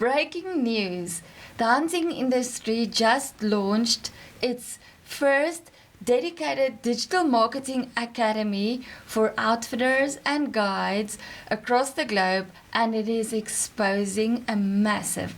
Breaking news! The hunting industry just launched its first dedicated digital marketing academy for outfitters and guides across the globe, and it is exposing a massive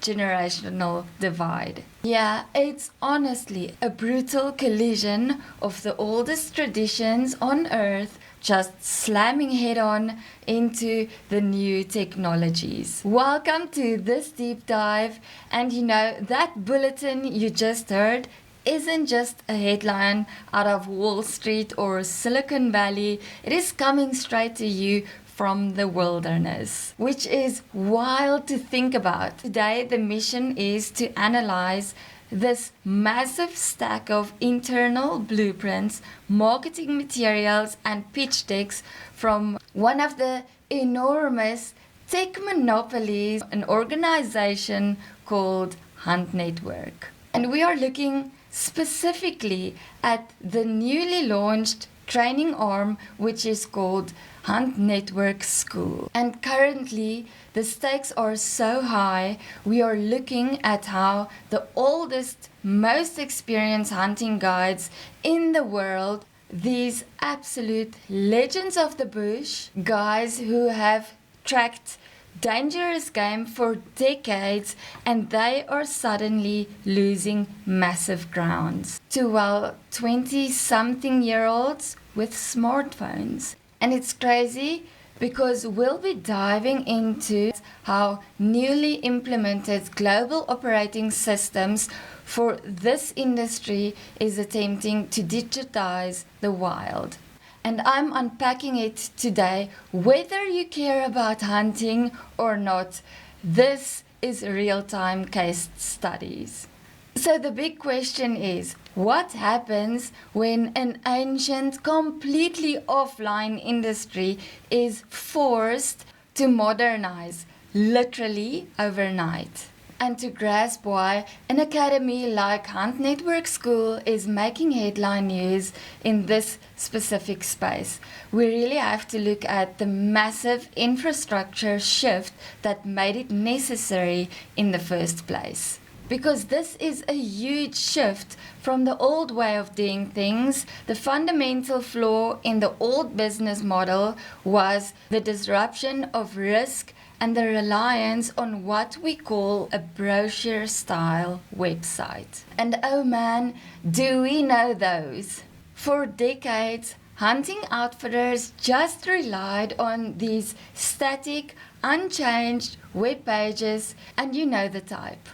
generational divide. Yeah, it's honestly a brutal collision of the oldest traditions on earth just slamming head on into the new technologies. Welcome to this deep dive, and that bulletin you just heard isn't just a headline out of Wall Street or Silicon Valley. It is coming straight to you from the wilderness, which is wild to think about. Today the mission is to analyze this massive stack of internal blueprints, marketing materials, and pitch decks from one of the enormous tech monopolies, an organization called HuntNetwork. And we are looking specifically at the newly launched training arm, which is called HuntNetwork-Skool. And currently, the stakes are so high, we are looking at how the oldest, most experienced hunting guides in the world, these absolute legends of the bush, guys who have tracked dangerous game for decades, and they are suddenly losing massive grounds to 20-something-year-olds with smartphones. And it's crazy because we'll be diving into how newly implemented global operating systems for this industry is attempting to digitize the wild. And I'm unpacking it today, whether you care about hunting or not. This is real-time case studies. So the big question is, what happens when an ancient, completely offline industry is forced to modernize, literally overnight? And to grasp why an academy like HuntNetwork-Skool is making headline news in this specific space, we really have to look at the massive infrastructure shift that made it necessary in the first place. Because this is a huge shift from the old way of doing things. The fundamental flaw in the old business model was the disruption of risk and the reliance on what we call a brochure-style website. And oh man, do we know those? For decades, hunting outfitters just relied on these static, unchanged web pages, and you know the type.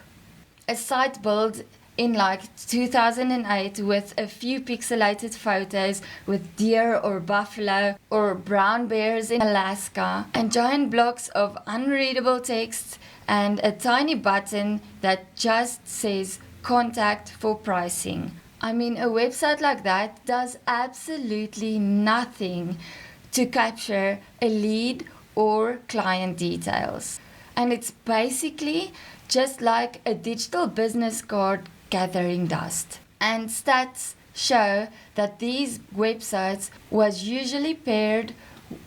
A site built in 2008 with a few pixelated photos with deer or buffalo or brown bears in Alaska, and giant blocks of unreadable text and a tiny button that just says contact for pricing. I mean, a website like that does absolutely nothing to capture a lead or client details. And it's basically just like a digital business card gathering dust. And stats show that these websites was usually paired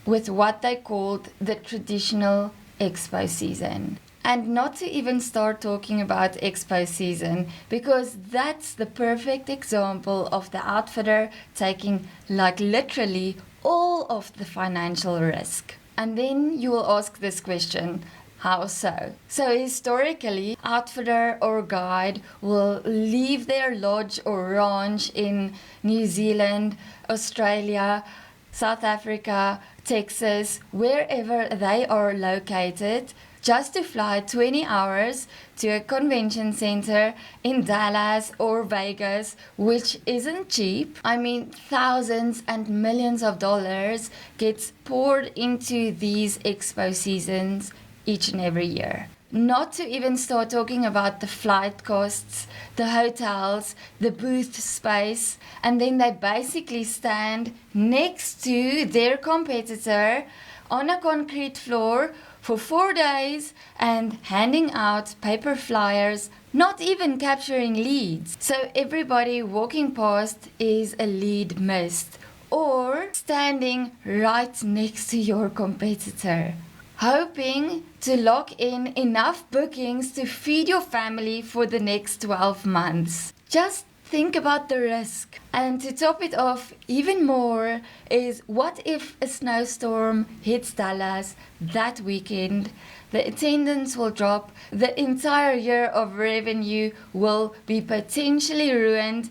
with what they called the traditional expo season. And not to even start talking about expo season, because that's the perfect example of the outfitter taking literally all of the financial risk. And then you will ask this question, how so? So historically, outfitter or guide will leave their lodge or ranch in New Zealand, Australia, South Africa, Texas, wherever they are located, just to fly 20 hours to a convention center in Dallas or Vegas, which isn't cheap. I mean, thousands and millions of dollars gets poured into these expo seasons each and every year. Not to even start talking about the flight costs, the hotels, the booth space, and then they basically stand next to their competitor on a concrete floor for 4 days and handing out paper flyers, not even capturing leads. So everybody walking past is a lead missed, or standing right next to your competitor. hoping to lock in enough bookings to feed your family for the next 12 months. Just think about the risk. And to top it off even more is, what if a snowstorm hits Dallas that weekend? The attendance will drop, the entire year of revenue will be potentially ruined.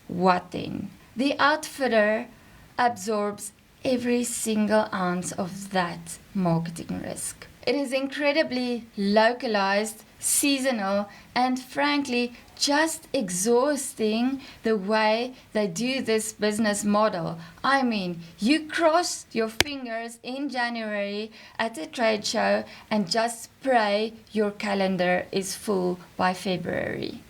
What then? The outfitter absorbs every single ounce of that marketing risk. It is incredibly localized, seasonal, and frankly just exhausting the way they do this business model. I mean, you cross your fingers in January at a trade show and just pray your calendar is full by February.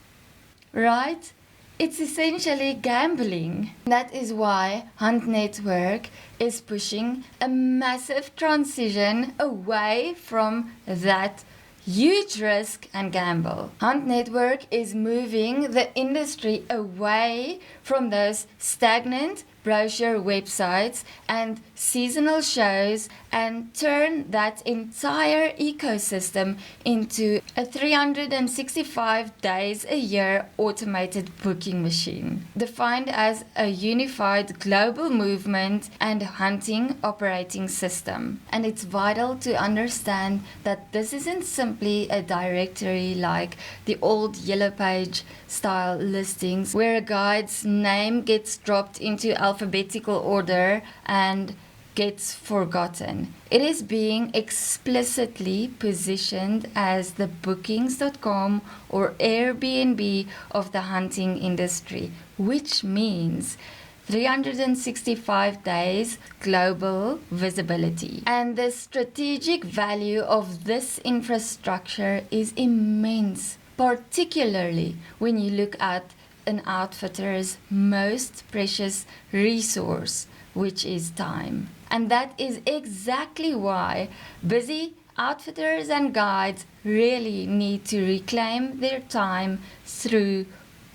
Right? It's essentially gambling. That is why Hunt Network is pushing a massive transition away from that huge risk and gamble. Hunt Network is moving the industry away from those stagnant brochure websites and seasonal shows and turn that entire ecosystem into a 365 days a year automated booking machine, defined as a unified global movement and hunting operating system. And it's vital to understand that this isn't simply a directory like the old Yellow Page style listings where a guide's name gets dropped into alphabetical order and gets forgotten. It is being explicitly positioned as the bookings.com or Airbnb of the hunting industry, which means 365 days global visibility. And the strategic value of this infrastructure is immense, particularly when you look at an outfitter's most precious resource, which is time. And that is exactly why busy outfitters and guides really need to reclaim their time through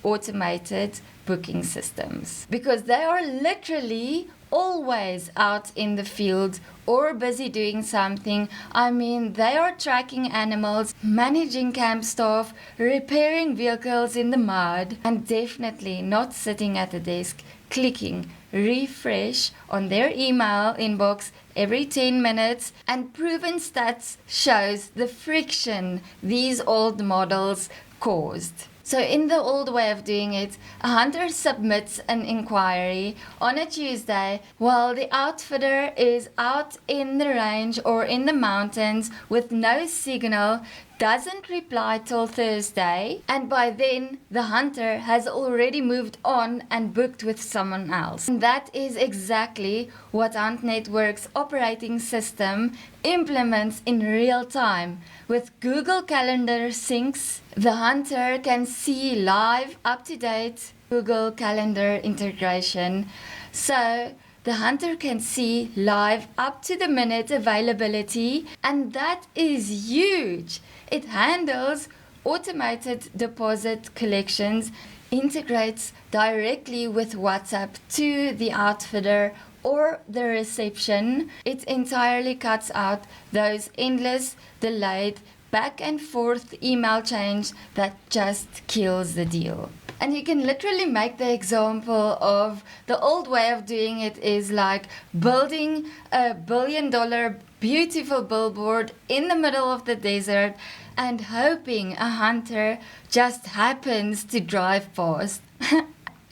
automated booking systems, because they are literally always out in the field or busy doing something. I mean, they are tracking animals, managing camp staff, repairing vehicles in the mud, and definitely not sitting at a desk clicking refresh on their email inbox every 10 minutes. And proven stats shows the friction these old models caused. So in the old way of doing it, a hunter submits an inquiry on a Tuesday while the outfitter is out in the range or in the mountains with no signal, doesn't reply till Thursday, and by then the hunter has already moved on and booked with someone else. And that is exactly what Hunt Network's operating system implements in real time. With Google Calendar syncs, the hunter can see live, up-to-date Google Calendar integration. So the hunter can see live, up-to-the-minute availability, and that is huge. It handles automated deposit collections, integrates directly with WhatsApp to the outfitter or the reception. It entirely cuts out those endless, delayed, back and forth email chains that just kills the deal. And you can literally make the example of the old way of doing it is like building $1 billion beautiful billboard in the middle of the desert and hoping a hunter just happens to drive past.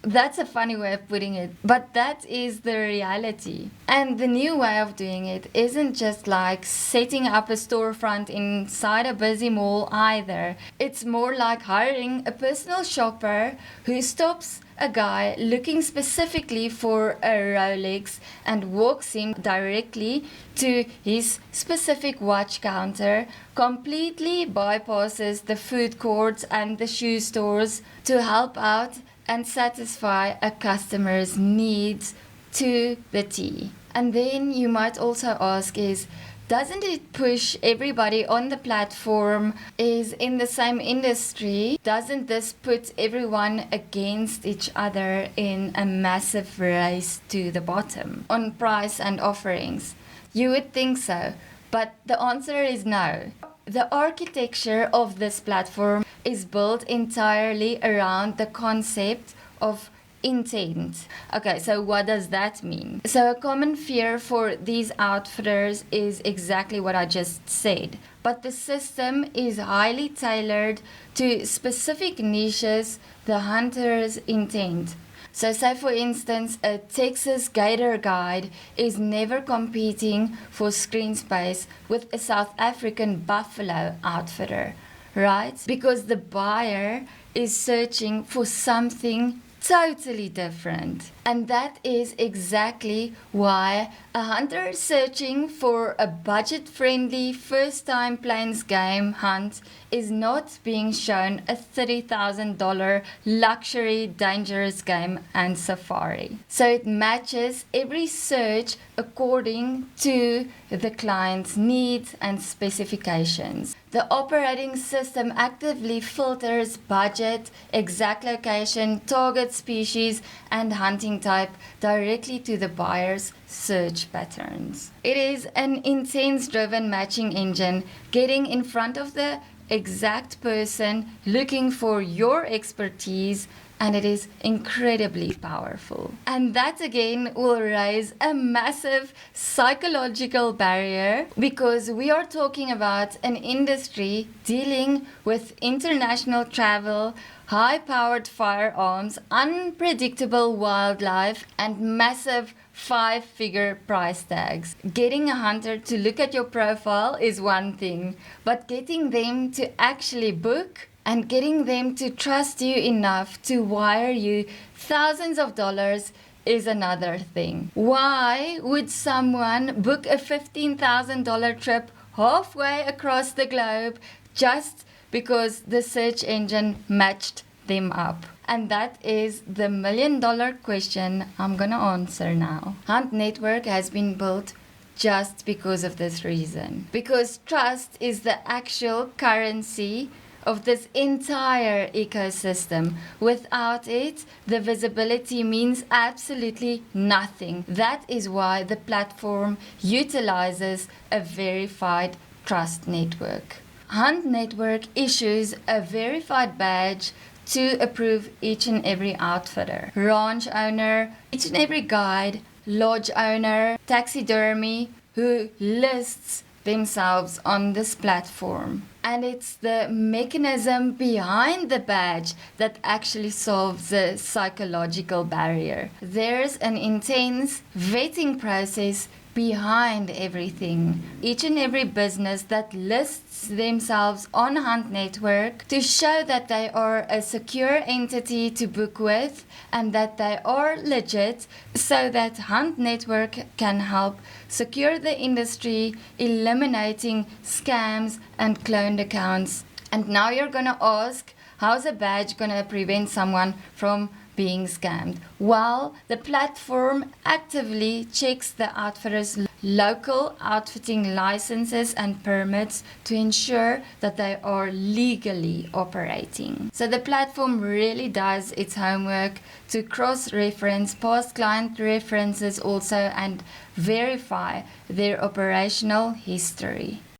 That's a funny way of putting it, but that is the reality. And the new way of doing it isn't just like setting up a storefront inside a busy mall either. It's more like hiring a personal shopper who stops a guy looking specifically for a Rolex and walks him directly to his specific watch counter, completely bypasses the food courts and the shoe stores to help out and satisfy a customer's needs to the T. And then you might also ask is, doesn't it push everybody on the platform is in the same industry? Doesn't this put everyone against each other in a massive race to the bottom on price and offerings? You would think so. But the answer is no. The architecture of this platform is built entirely around the concept of intent. Okay, so what does that mean? So a common fear for these outfitters is exactly what I just said. But the system is highly tailored to specific niches, the hunter's intent. So say for instance, a Texas gator guide is never competing for screen space with a South African buffalo outfitter, right? Because the buyer is searching for something totally different. And that is exactly why a hunter searching for a budget-friendly first-time plains game hunt is not being shown a $30,000 luxury dangerous game and safari. So it matches every search according to the client's needs and specifications. The operating system actively filters budget, exact location, target species, and hunting type directly to the buyer's search patterns. It is an intent-driven matching engine getting in front of the exact person looking for your expertise, and it is incredibly powerful. And that again will raise a massive psychological barrier because we are talking about an industry dealing with international travel, high-powered firearms, unpredictable wildlife, and massive 5-figure price tags. Getting a hunter to look at your profile is one thing, but getting them to actually book and getting them to trust you enough to wire you thousands of dollars is another thing. Why would someone book a $15,000 trip halfway across the globe just because the search engine matched them up? And that is the $1,000,000 question I'm gonna answer now. Hunt Network has been built just because of this reason. Because trust is the actual currency of this entire ecosystem. Without it, the visibility means absolutely nothing. That is why the platform utilizes a verified trust network. Hunt Network issues a verified badge to approve each and every outfitter, ranch owner, each and every guide, lodge owner, taxidermy who lists themselves on this platform. And it's the mechanism behind the badge that actually solves the psychological barrier. There's an intense vetting process behind everything. Each and every business that lists themselves on Hunt Network to show that they are a secure entity to book with and that they are legit, so that Hunt Network can help secure the industry, eliminating scams and cloned accounts. And now you're gonna ask, how's a badge gonna prevent someone from being scammed? Well, the platform actively checks the outfitter's local outfitting licenses and permits to ensure that they are legally operating. So the platform really does its homework to cross-reference past client references also and verify their operational history.